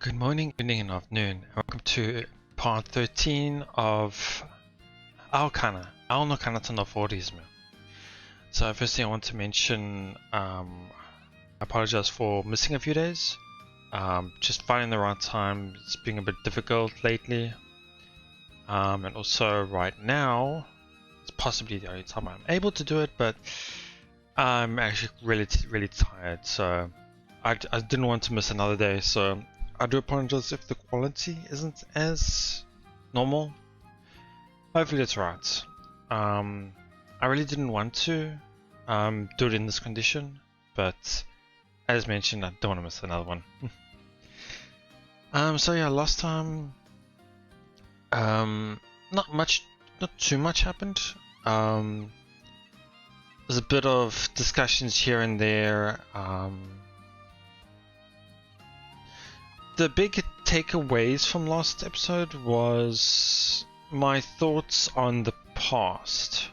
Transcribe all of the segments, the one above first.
Good morning, evening, and afternoon, and welcome to part 13 of Aokana, no Kanata no fō rizumu. So first thing I want to mention, I apologize for missing a few days. Just finding the right time, it's been a bit difficult lately. And also right now, it's possibly the only time I'm able to do it, but I'm actually really tired, so I didn't want to miss another day, so I do apologize if the quality isn't as normal. Hopefully it's right. I really didn't want to do it in this condition, but as mentioned, I don't want to miss another one. So yeah, last time, not too much happened. There's a bit of discussions here and there. The big takeaways from last episode was my thoughts on the past.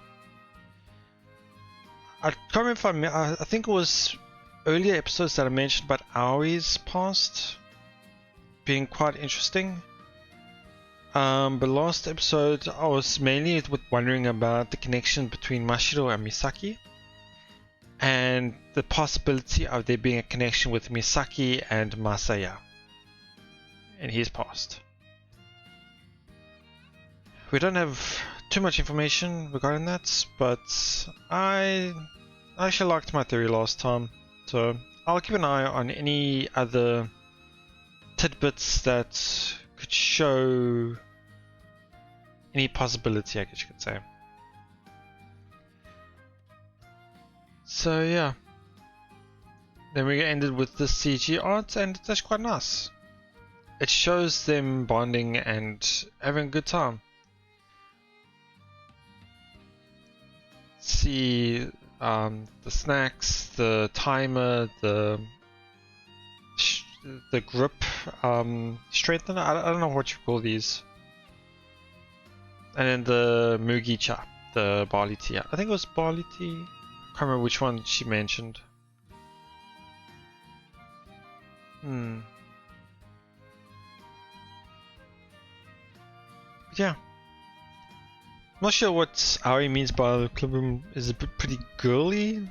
I can't remember if I think it was earlier episodes that I mentioned about Aoi's past being quite interesting. But last episode I was mainly wondering about the connection between Mashiro and Misaki, and the possibility of there being a connection with Misaki and Masaya in his past. We don't have too much information regarding that, but I actually liked my theory last time, so I'll keep an eye on any other tidbits that could show any possibility, I guess you could say. So yeah, then we ended with the CG art, and it's actually quite nice. It shows them bonding and having a good time. See the snacks, the timer, the grip strengthener. I don't know what you call these. And then the mugi cha, the barley tea. I think it was barley tea. Can't remember which one she mentioned. Yeah. I'm not sure what Aoi means by the club room is a bit pretty girly.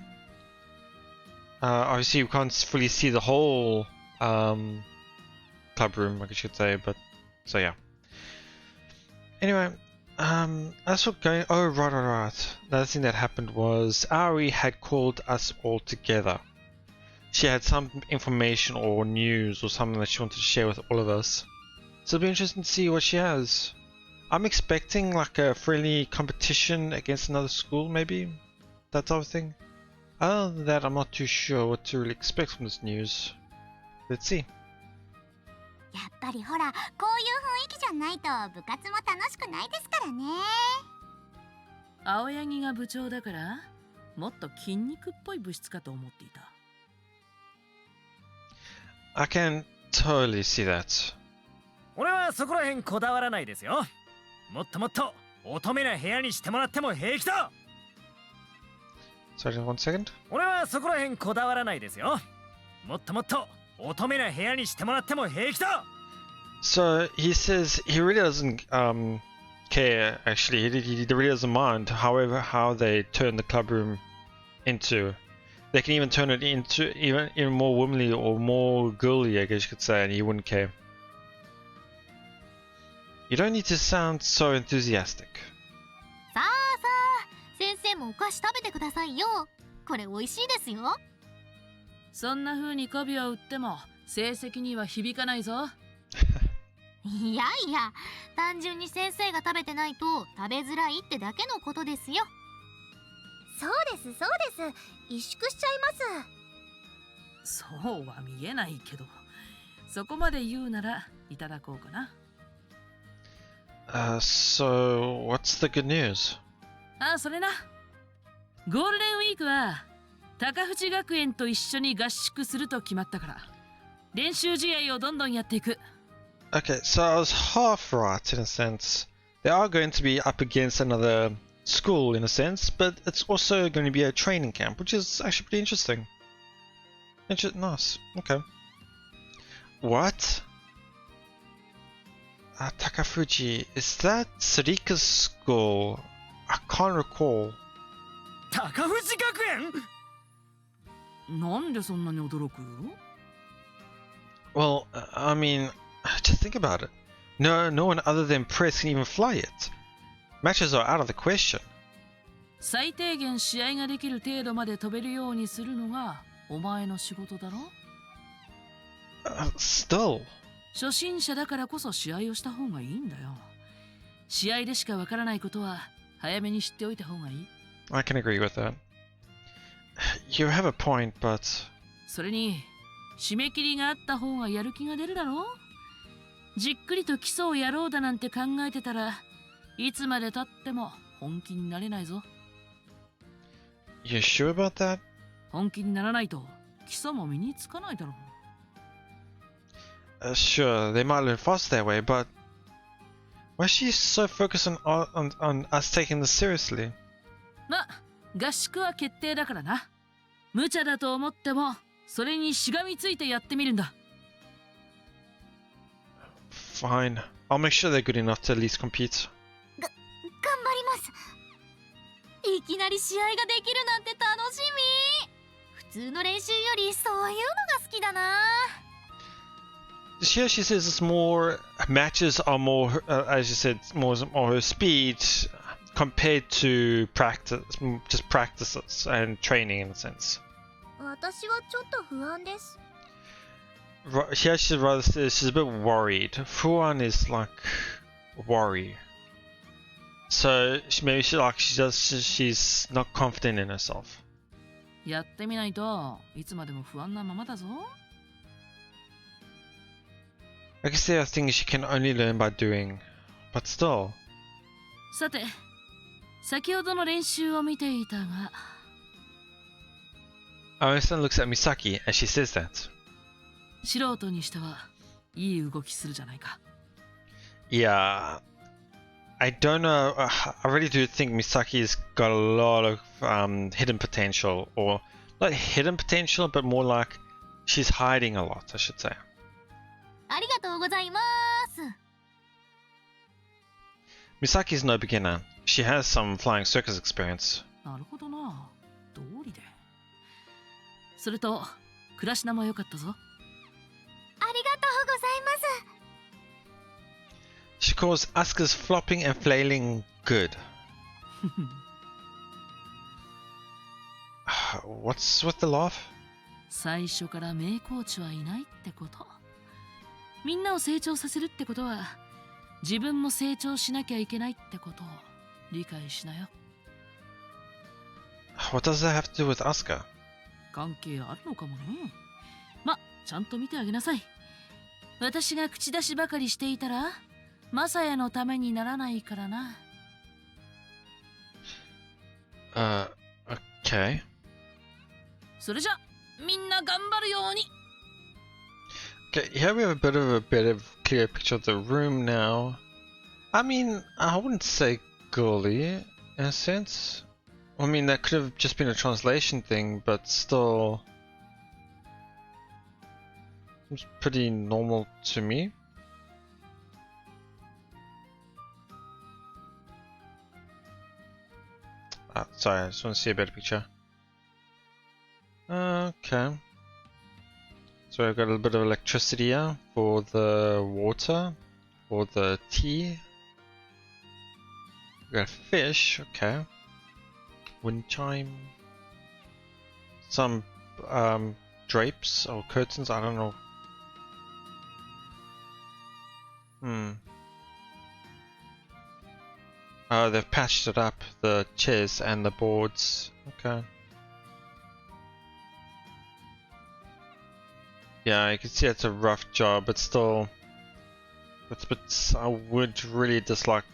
Obviously you can't fully see the whole club room, I guess you could say, but so yeah. Anyway, as for going, oh right. Another thing that happened was Aoi had called us all together. She had some information or news or something that she wanted to share with all of us. So it'll be interesting to see what she has. I'm expecting like a friendly competition against another school, maybe? That type of thing. Other than that, I'm not too sure what to really expect from this news. Let's see. やっぱりほら、こういう雰囲気じゃないと部活も楽しくないですからね。青柳が部長だから、もっと筋肉っぽい部室かと思っていた。I can totally see that. 俺はそこら辺こだわらないですよ。もっともっと乙女な部屋にしてもらっても平気だ。Sorry, one second. 俺はそこら辺こだわらないですよ。もっともっと乙女な部屋にしてもらっても平気だ。 So he says he really doesn't care, actually. He really doesn't mind, however, how they turn the club room into. They can even turn it into even more womanly or more girly, I guess you could say, and he wouldn't care. You don't need to sound so enthusiastic. さあさあ、先生もお菓子食べてくださいよ。これ美味しいですよ。そんな風に媚びを売っても成績には響かないぞ。いやいや、単純に先生が食べてないと食べづらいってだけのことですよ。そうですそうです。萎縮しちゃいます。そうは見えないけど、そこまで言うならいただこうかな。So what's the good news? ああ、それな。ゴールデンウィークは高淵学園と一緒に合宿すると決まったから、練習試合をどんどんやっていく。Okay, so I was half right in a sense. They are going to be up against another school in a sense, but it's also going to be a training camp, which is actually pretty interesting. Nice. Okay. What? Takafuji, is that Rika's school? I can't recall. 高藤学園？なんでそんなに驚く？ Well, I mean, just think about it. No one other than Press can even fly it. Matches are out of the question. 最低限試合ができる程度まで飛べるようにするのがお前の仕事だろ？ Still. 初心者だからこそ試合をした方がいいんだよ。試合でしかわからないことは早めに知っておいた方がいい。I can agree with that. You have a point, but... それに締め切りがあった方がやる気が出るだろう。じっくりと基礎をやろうだなんて考えてたらいつまで経っても本気になれないぞ。You sure about that? 本気にならないと基礎も身につかないだろう。Sure, they might learn fast that way, but... Why is she so focused on us taking this seriously? ま、合宿は決定だからな。無茶だと思ってもそれにしがみついてやってみるんだ。Fine. I'll make sure they're good enough to at least compete. 頑張ります。いきなり試合ができるなんて楽しみ。普通の練習よりそういうのが好きだな。Here she says it's more matches are more, as you said, more her speed compared to practice, just practices and training in a sense. 私はちょっと不安です。Here she rather says she's a bit worried. Fuan is like worry. So maybe she's not confident in herself. やってみないといつまでも不安なままだぞ。I guess there are things she can only learn by doing, but still. さて、先ほどの練習を見ていたが。Aoyama looks at Misaki as she says that. 素人にしてはいい動きするじゃないか。Yeah, I don't know. I really do think Misaki's got a lot of hidden potential, or not hidden potential, but more like she's hiding a lot, I should say. ありがとうございます。Misaki's no beginner. She has some flying circus experience. なるほどな。道理で。それと、倉科も良かったぞ。ありがとうございます。She calls Asuka's flopping and flailing good. What's with the laugh? 最初から名コーチはいないってこと。みんなを成長させるってことは、自分も成長しなきゃいけないってことを理解しなよ。What does that have to do with Asuka? 関係あるのかもね。ま、ちゃんと見てあげなさい。私が口出しばかりしていたら、マサヤのためにならないからな。Okay. それじゃ、みんな頑張るように。Okay, here we have a bit of clear picture of the room now. I mean, I wouldn't say girly in a sense. I mean, that could have just been a translation thing, but still, it's pretty normal to me. Sorry, I just want to see a better picture. Okay. So I've got a little bit of electricity here for the water, for the tea. We got a fish, okay. Wind chime. Some drapes or curtains, I don't know. Oh, they've patched it up, the chairs and the boards. Okay. Yeah, you can see it's a rough job, but still, I would really dislike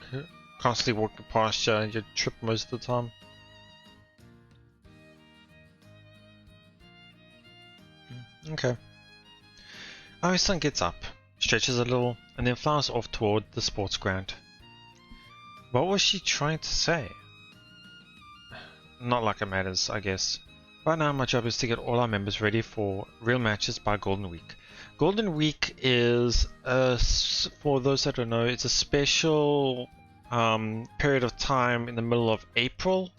constantly walking past you. You trip most of the time. Okay. Oh, his son gets up, stretches a little, and then flies off toward the sports ground. What was she trying to say? Not like it matters, I guess. Right now my job is to get all our members ready for real matches by Golden Week. Golden Week is, for those that don't know, it's a special period of time in the middle of April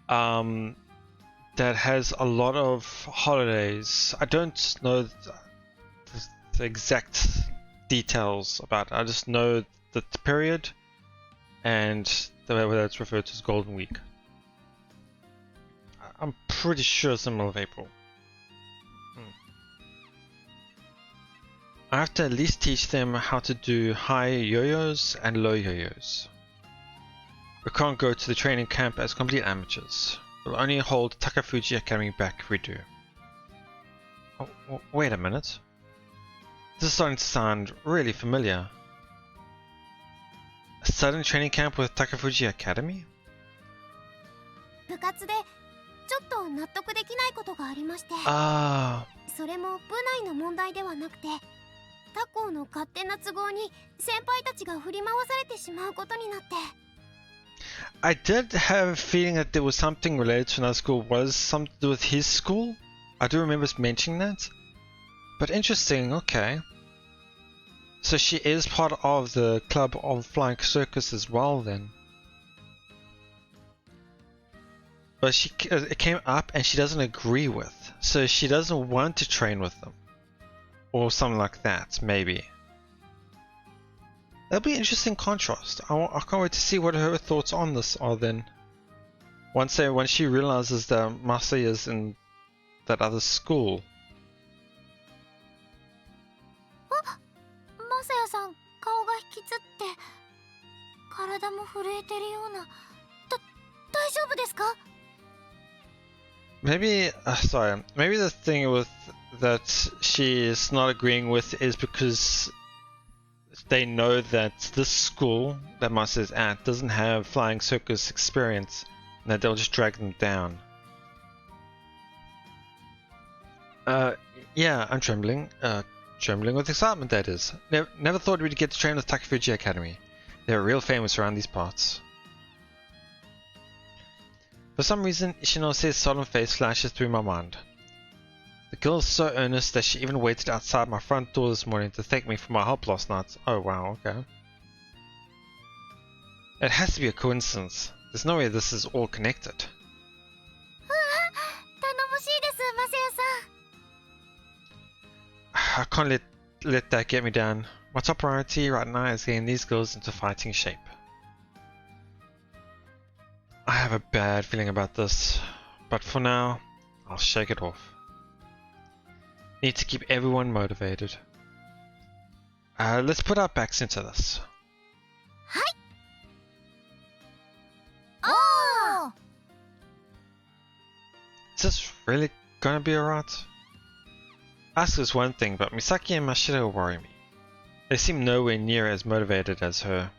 that has a lot of holidays. I don't know the exact details about it. I just know the period and the way that's referred to as Golden Week. I'm pretty sure it's the middle of April. I have to at least teach them how to do high yo-yos and low yo-yos. We can't go to the training camp as complete amateurs. We'll only hold Takafuji Academy back if we do. Oh, wait a minute. This is starting to sound really familiar. A sudden training camp with Takafuji Academy? 部活でちょっと納得できないことがありまして。Ah. それも部内の問題ではなくて、他校の勝手な都合に先輩たちが振り回されてしまうことになって。I did have a feeling that there was something related to another school. Was something to do with his school? I do remember mentioning that. But interesting, okay. So she is part of the club of Flying Circus as well then. But it came up and she doesn't agree with. So she doesn't want to train with them. Or something like that, maybe. That'll be an interesting contrast. I can't wait to see what her thoughts on this are then. Once she realizes that Masaya is in that other school. マサヤさん、顔が引きつって体も震えてるような。大丈夫ですか? Maybe, sorry. Maybe the thing with that she is not agreeing with is because they know that this school that Masa is at doesn't have flying circus experience, and that they'll just drag them down. Yeah, I'm trembling. Trembling with excitement, that is. Never thought we'd get to train with Takafuji Academy. They're real famous around these parts. For some reason, Ishinose's solemn face flashes through my mind. The girl is so earnest that she even waited outside my front door this morning to thank me for my help last night. Oh wow, okay. It has to be a coincidence. There's no way this is all connected. 頼もしいです、マサヤさん。 I can't let that get me down. My top priority right now is getting these girls into fighting shape. I have a bad feeling about this, but for now, I'll shake it off. Need to keep everyone motivated. Let's put our backs into this. Oh! Is this really gonna be alright? Asuka's one thing, but Misaki and Mashiro worry me. They seem nowhere near as motivated as her.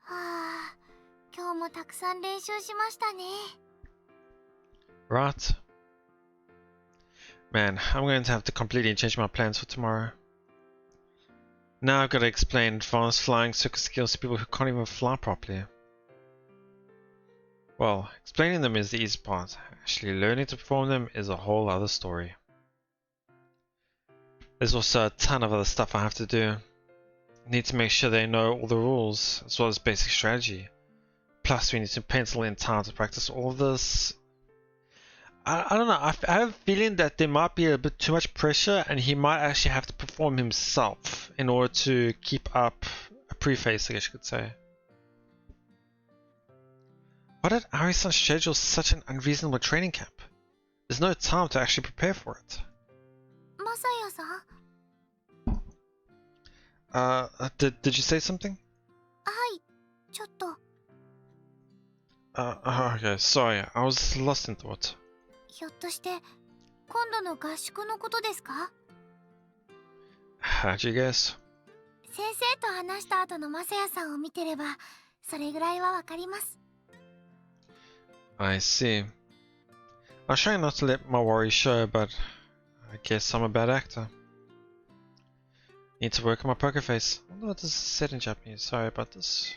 はあ、今日もたくさん練習しましたね。 Right? Man, I'm going to have to completely change my plans for tomorrow. Now I've got to explain advanced flying circus skills to people who can't even fly properly. Well, explaining them is the easy part. Actually learning to perform them is a whole other story. There's also a ton of other stuff I have to do. Need to make sure they know all the rules, as well as basic strategy. Plus we need to pencil in time to practice all of this. I don't know, I have a feeling that there might be a bit too much pressure and he might actually have to perform himself in order to keep up a preface, I guess you could say. Why did Ari-san schedule such an unreasonable training camp? There's no time to actually prepare for it. マサヤさん? Did you say something? はい、ちょっと。Okay, sorry, I was lost in thought. ひょっとして今度の合宿のことですか? How'd you guess? 先生と話した後のマサヤさんを見てればそれぐらいはわかります。 I see. I was trying not to let my worries show, but I guess I'm a bad actor. Need to work on my poker face. I wonder what this is said in Japanese. Sorry about this.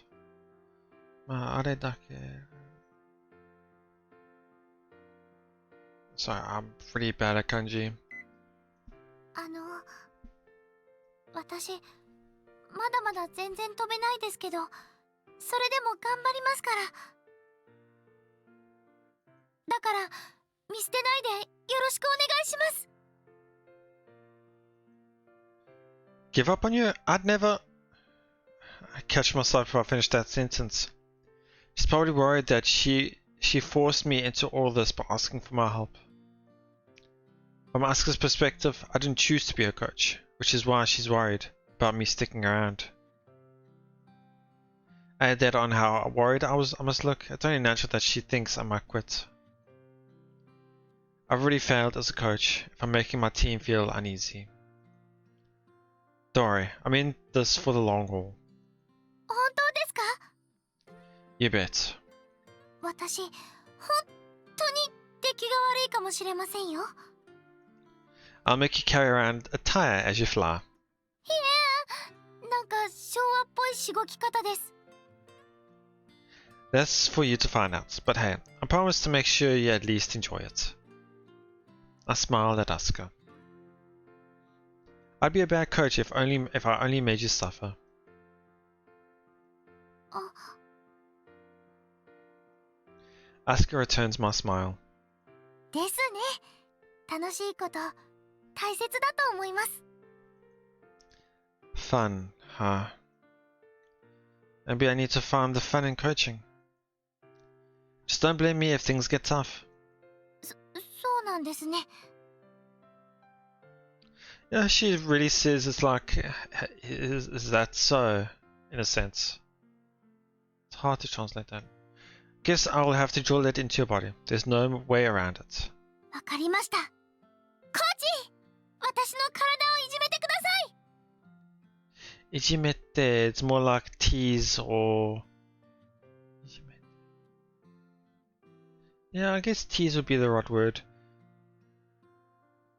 Sorry, I'm pretty bad at kanji. 私まだまだ全然飛べないですけど、それでも頑張りますから。だから見捨てないでよろしくお願いします。 Give up on you? I'd never. I catch myself before I finish that sentence. She's probably worried that she forced me into all this by asking for my help. From Asuka's perspective, I didn't choose to be her coach, which is why she's worried about me sticking around. Add that on how worried I must look. It's only natural that she thinks I might quit. I've already failed as a coach if I'm making my team feel uneasy. Don't worry, I'm in this for the long haul. 本当ですか？ You bet. 私本当に出来が悪いかもしれませんよ。 I'll make you carry around a tire as you fly. いえ、なんか昭和っぽいしごき方です。 That's for you to find out, but hey, I promise to make sure you at least enjoy it. I smiled at Asuka. I'd be a bad coach if I only made you suffer. あ、 Asuka returns my smile. ですね。楽しいこと大切だと思います。 Fun, huh? Maybe I need to find the fun in coaching. Just don't blame me if things get tough. そうなんですね。 Yeah, she really says it's like, is that so? In a sense. It's hard to translate that. Guess I'll have to drill that into your body. There's no way around it. わかりました。コーチ、私の体をいじめてください。 Ijimete, it's more like tease or... Yeah, I guess tease would be the right word.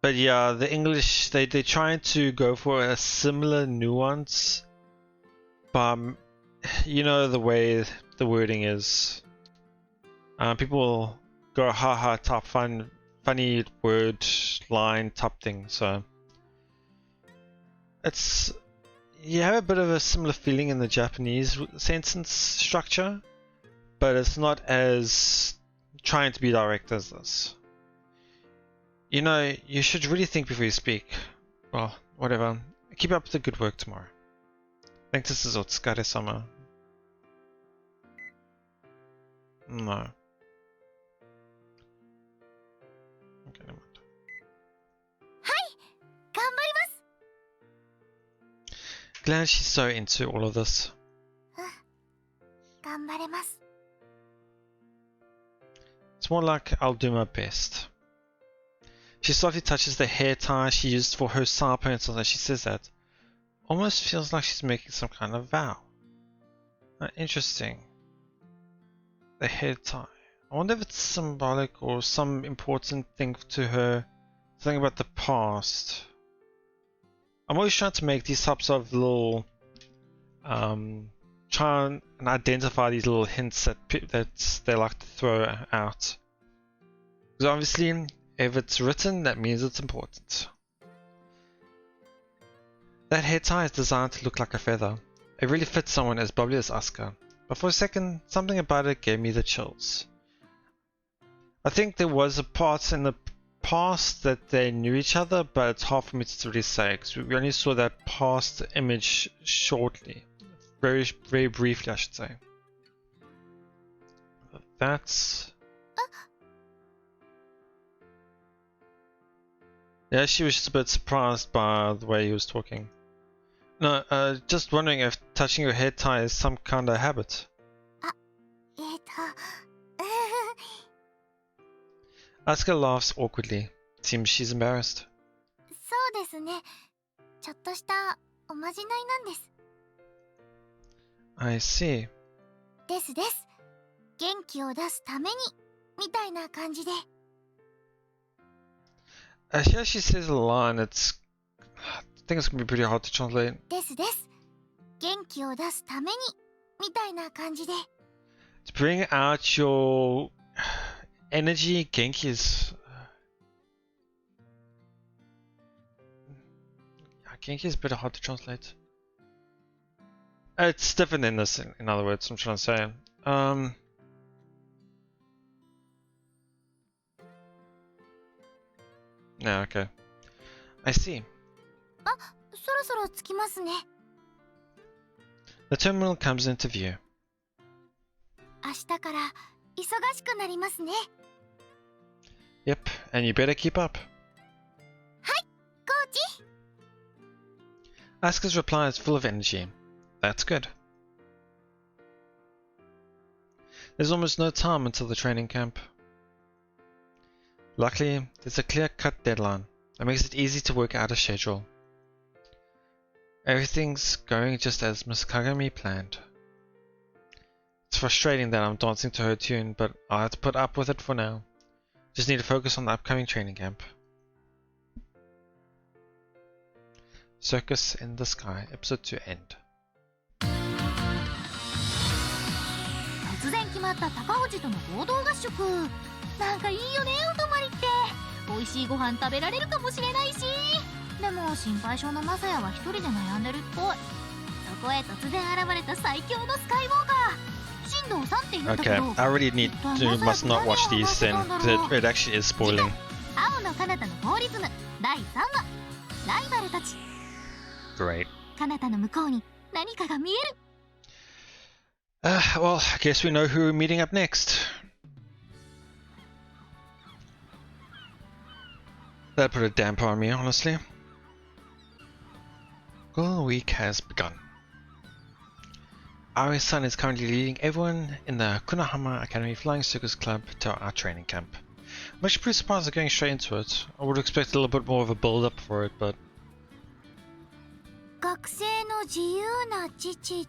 But yeah, the English, they're trying to go for a similar nuance. But you know the way the wording is. People go haha type funny word line type thing, so it's, you have a bit of a similar feeling in the Japanese sentence structure, but it's not as trying to be direct as this. You know, you should really think before you speak. Well, whatever. Keep up the good work tomorrow. I think this is Otsukare-sama. No. Okay, never mind. 頑張ります。 Glad she's so into all of this. 頑張れます。 It's more like I'll do my best. She softly touches the hair tie she used for her side ponytail as she says that. Almost feels like she's making some kind of vow. Interesting. The hair tie. I wonder if it's symbolic or some important thing to her. Something about the past. I'm always trying to make these types of little, try and identify these little hints that they like to throw out. Because obviously, if it's written, that means it's important. That hair tie is designed to look like a feather. It really fits someone as bubbly as Asuka. But for a second, something about it gave me the chills. I think there was a part in the past that they knew each other, but it's hard for me to really say because we only saw that past image shortly. Very, very briefly, I should say. That's... Yeah, she was just a bit surprised by the way he was talking. No, just wondering if touching your hair tie is some kind of habit. えっと、 Asuka laughs awkwardly. Seems she's embarrassed. そうですね。ちょっとしたおまじないなんです。 I see. ですです。元気を出すためにみたいな感じで。 Actually, as she says a line, I think it's gonna be pretty hard to translate. ですです。元気を出すためにみたいな感じで。 To bring out your energy, Genki is... Genki is a bit hard to translate. It's different in this, in other words, I'm trying to say. No, okay. I see. そろそろ着きますね。 The terminal comes into view. 明日から忙しくなりますね。 Yep, and you better keep up. コーチ。 Asuka's reply is full of energy. That's good. There's almost no time until the training camp. Luckily, there's a clear-cut deadline that makes it easy to work out a schedule. Everything's going just as Miss Kagami planned. It's frustrating that I'm dancing to her tune, but I'll have to put up with it for now. Just need to focus on the upcoming training camp. Circus in the Sky, Episode 2 End. 突然決まった高藤との合同合宿。なんかいいよね、お泊まりって。美味しいご飯食べられるかもしれないし。でも心配性のマサヤは一人で悩んでるっぽい。そこへ突然現れた最強のスカイウォーカー。進藤さんって言ったけ Okay, ど。 I really need to must not watch these then, because it actually is spoiling. 青の彼方のフォーリズム第3話。ライバルたち。 Great. 彼方の向こうに何かが見える。 Well, I guess we know who we're meeting up next. That put a damper on me, honestly. Well, the week has begun. Ari-san is currently leading everyone in the Kunahama Academy Flying Circus Club to our training camp. I'm actually pretty surprised they're going straight into it. I would expect a little bit more of a build-up for it, but... 学生の自由な父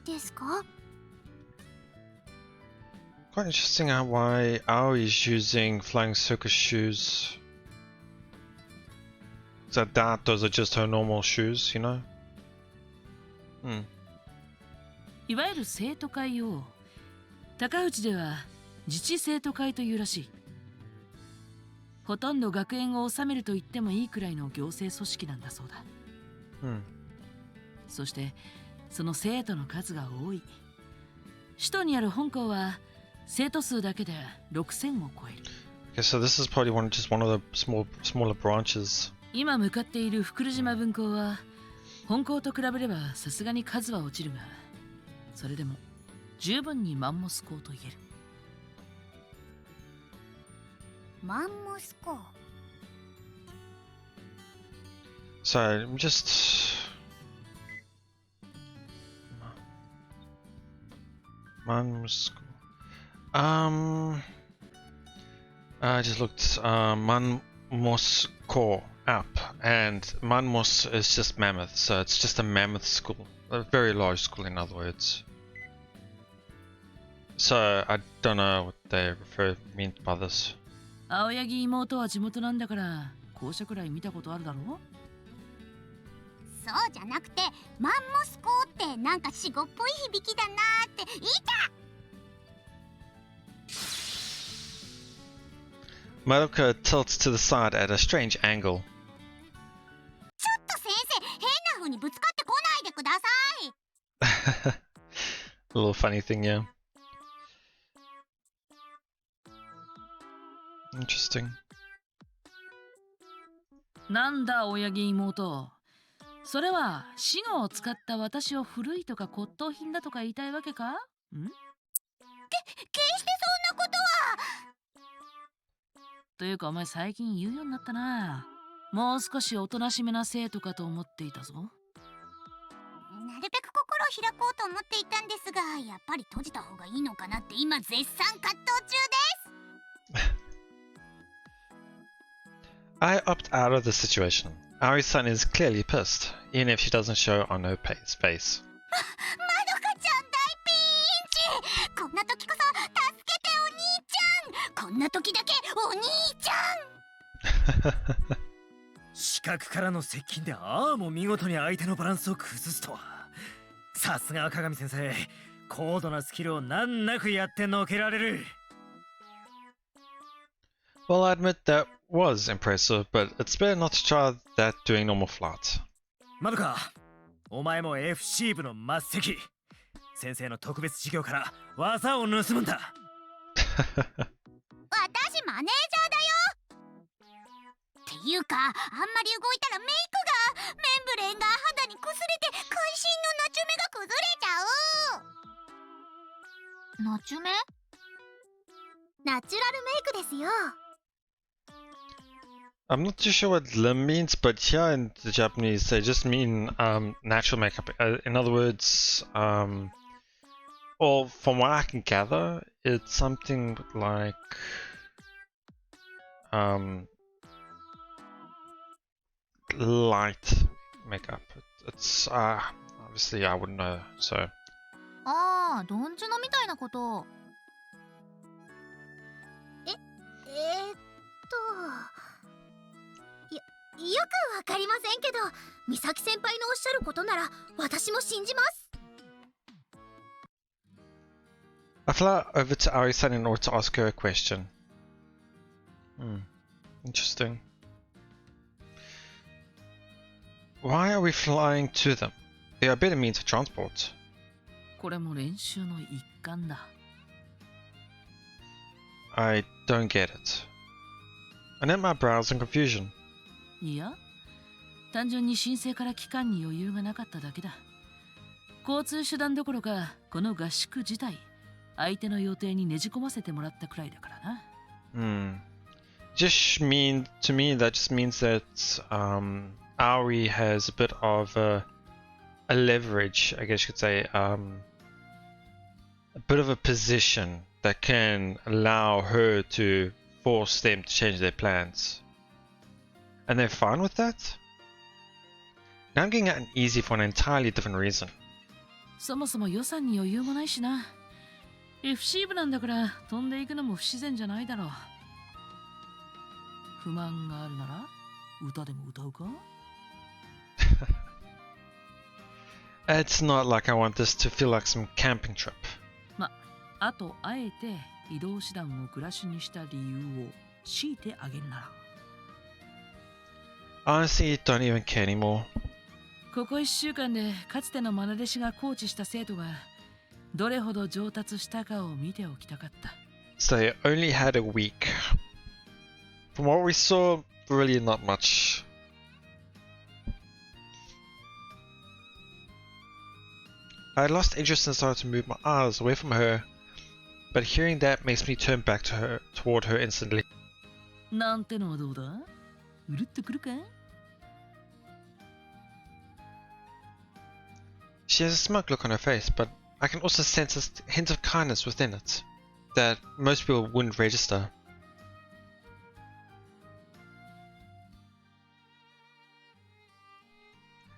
ですか？ Quite interesting why Aoi is using flying circus shoes. So that those are just her normal shoes, you know? いわゆる生徒会を高内では自治生徒会というらしい。ほとんど学園を治めると言ってもいいくらいの行政組織なんだそうだ。そしてその生徒の数が多い。首都にある本校は生徒数だけで6000を超える。Okay, so this is probably just one of the smaller branches. 今向かっている福留島分校は本校と比べればさすがに数は落ちるが、それでも十分にマンモス校と言える。マンモス校。 So just Manmos. I just looked Manmos Core up, and Manmos is just mammoth, so it's just a mammoth school, a very large school in other words. So I don't know what they mean by this. 青柳妹は地元なんだから校舎くらい見たことあるだろう。そうじゃなくてマンモス校ってなんか死後っぽい響きだなーって言いた。 Madoka tilts to the side at a strange angle. ちょっと先生、変な風にぶつかってこないでください。 A little funny thing, yeah. Interesting. なんだ青柳妹。それは死後を使った私を古いとか骨董品だとか言いたいわけか？決してそんなことは。というかお前最近言うようになったな。もう少しおとなしめな生徒かと思っていたぞ。なるべく心を開こうと思っていたんですが、やっぱり閉じた方がいいのかなって今絶賛葛藤中です。I opt out of the situation. Ari-san is clearly pissed, even if she doesn't show on her face. まどかちゃん大ピンチ。こんな時こそ助けてお兄ちゃん。こんな時だけお兄ちゃん。視覚からの接近でああも見事に相手のバランスを崩すとは。さすが鏡先生、高度なスキルを難なくやってのけられる。 Well, I admit that was impressive, but it's better not to try that doing normal flights. まどか、お前も FC 部の末席。先生の特別授業から技を盗むんだ。私マネージャーだよ。っていうか、あんまり動いたらメイクが、メンブレーンが肌にくすれて会心のナチュメが崩れちゃう。ナチュメ？ナチュラルメイクですよ。I'm not too sure what lim means, but here in the Japanese they just mean natural makeup. In other words, or from what I can gather, it's something like light makeup. It's obviously I wouldn't know, so. ああ、ドンジュノみたいなこと。よくわかりませんけど、美咲先輩のおっしゃることなら私も信じます。I fly over to Ari-san in order to ask her a question. Interesting. Why are we flying to them? They are better means of transport. これも練習の一環だ。I don't get it. I knit my brows in confusion. いや、単純に申請から期間に余裕がなかっただけだ。交通手段どころか、この合宿自体、相手の予定にねじ込ませてもらったくらいだからな。Just mean to me that just means that Aoi has a bit of a leverage, I guess you could say, a bit of a position that can allow her to force them to change their plans. And they're fine with that? Now I'm getting out an easy for an entirely different reason. そもそも予算に余裕もないしな。FC 部なんだから飛んでいくのも不自然じゃないだろう。不満があるなら歌でも歌うか？ It's not like I want this to feel like some camping trip. ま、あとあえて移動手段を暮らしにした理由を強いてあげるなら。Honestly, don't even care anymore. ここ1週間でかつての愛弟子がコーチした生徒がどれほど上達したかを見ておきたかった。So they only had a week. From what we saw, really not much. I lost interest and started to move my eyes away from her, but hearing that makes me turn back to her, toward her instantly. なんてのはどうだ？うるっとくるか？ She has a smug look on her face, but I can also sense a hint of kindness within it that most people wouldn't register.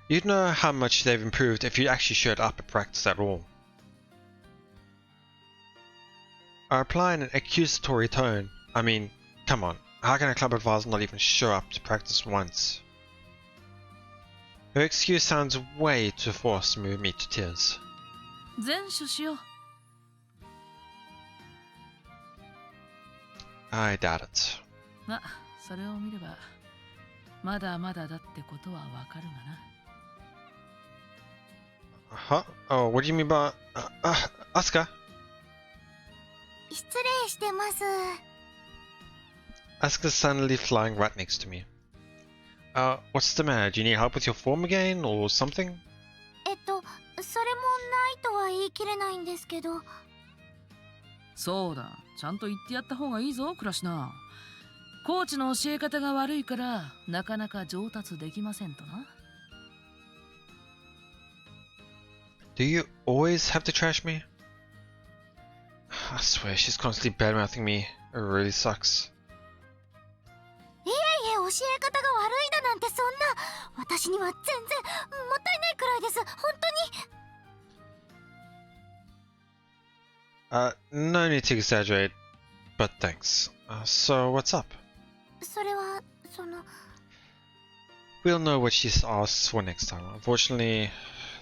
You'd know how much they've improved if you actually showed up at practice at all. I reply in an accusatory tone. I mean, come on, how can a club advisor not even show up to practice once? Her excuse sounds way too forced to move me to tears. 全処しよう。 I doubt it. ま、それを見ればまだまだだってことはわかるがな。 Huh? Oh, what do you mean by... Asuka? 失礼してます。 Asuka's suddenly flying right next to me. What's the matter? Do you need help with your form again, or something? それもないとは言い切れないんですけど。そうだ、ちゃんと言ってやった方がいいぞ、クラシナ。コーチの教え方が悪いからなかなか上達できませんとな。 Do you always have to trash me? I swear, she's constantly badmouthing me. It really sucks. いえいえ、教え方が悪いだなんてそんな。私には全然もったいないくらいです。本当に。No need to exaggerate, but thanks. So what's up? それは、その。 We'll know what she asks for next time. Unfortunately,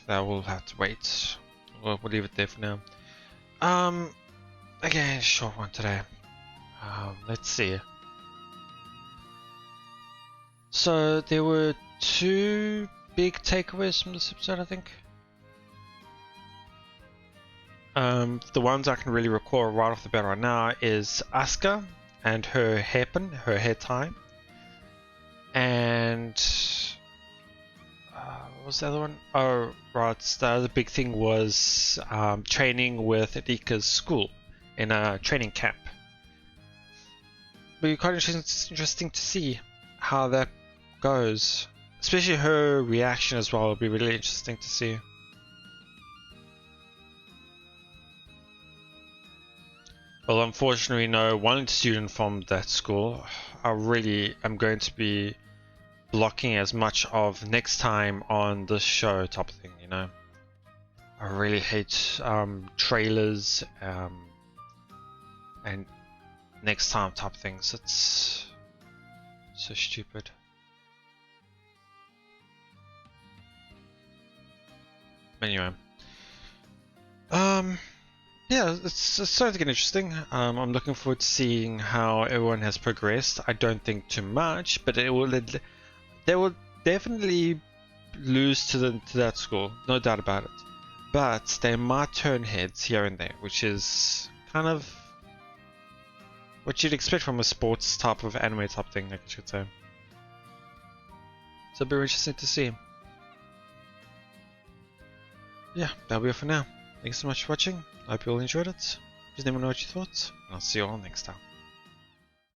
that will have to wait. We'll leave it there for now. Again, short one today. Let's see. So there were two big takeaways from this episode, I think. The ones I can really recall right off the bat right now is Asuka and her hairpin, her hair tie. And what was the other one? Oh, right, the other big thing was training with Rika's school in a training camp. But quite interesting to see how that goes. Especially her reaction as well will be really interesting to see. Well, unfortunately, no one student from that school. I really am going to be blocking as much of next time on this show type of thing, you know. I really hate trailers and next time type things. It's so stupid. Anyway, yeah, it's starting to get interesting. I'm looking forward to seeing how everyone has progressed. I don't think too much, but they will definitely lose to that school, no doubt about it. But they might turn heads here and there, which is kind of what you'd expect from a sports type of anime type thing, I should say. So it'll be interesting to see. Yeah, that'll be it for now. Thanks so much for watching. I hope you all enjoyed it. Please let me know what you thought, and I'll see you all next time.